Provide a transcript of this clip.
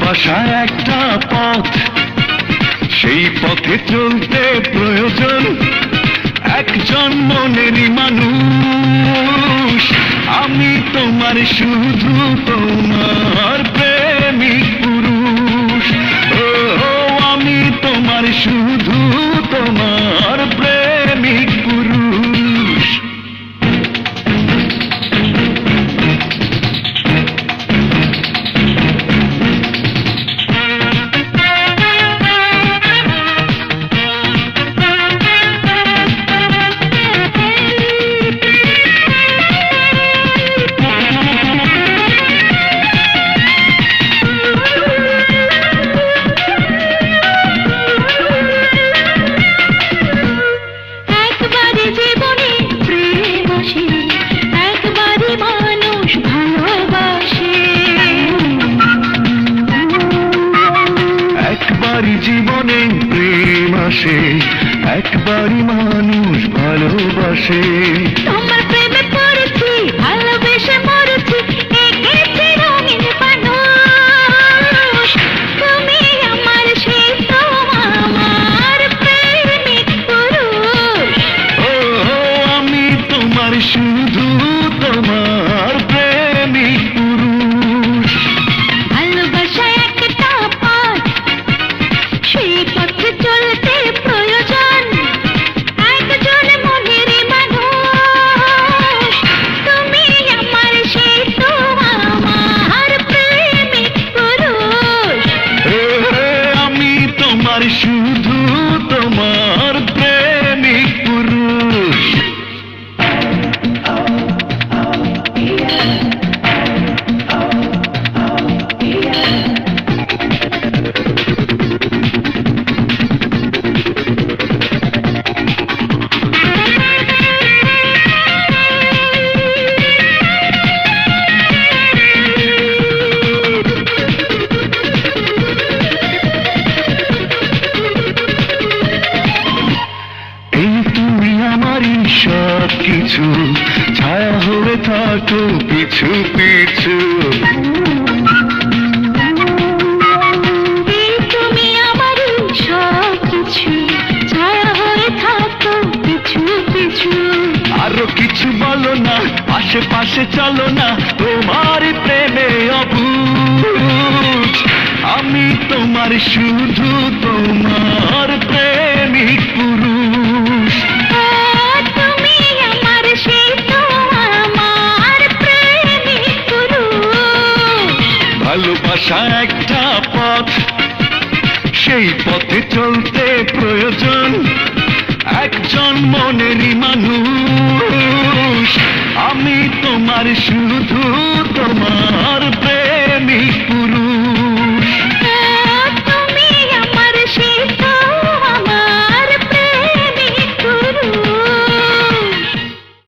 ভালোবাসা একটা পথ, সেই পথে চলতে প্রয়োজন একজন মনেরই মানুষ। আমি তোমার শুধু তোমার প্রেমিক পুরুষ। ও আমি তোমার শুধু তোমার প্রেমিক পুরুষ। জীবনে প্রেম আসে, একবারই মানুষ ভালোবাসে। তোমার প্রেমে পড়েছি, ভালোবেসে মরেছি, এঁকেছি রঙিন মানুষ। তুমি আমার সেই তো আমার প্রেমিক পুরুষ। ও আমি তোমার শুধু তোমার প্রেমিক পুরুষ। ভালোবাসা একটা পথ, সেই পথে চলতে প্রয়োজন একজন মনেরই মানুষ। তুমি আমার সেই তো আমার প্রেমিক পুরুষ। আমি তোমার শুধু তোমার প্রেমিক পুরুষ। সব কিছু ছায়া হয়ে থাকো পিছু পিছু। তুমি আমার সব কিছু, ছায়া হয়ে থাকো পিছু পিছু। আরো কিছু বলো না, আশেপাশে চলো না, তোমার প্রেমে অবুঝ। আমি তোমার শুধু তোমার প্রেমিক পুরুষ। ভালোবাসা একটা পথ, সেই পথে চলতে প্রয়োজন একজন মনেরই মানুষ। আমি তোমার শুধু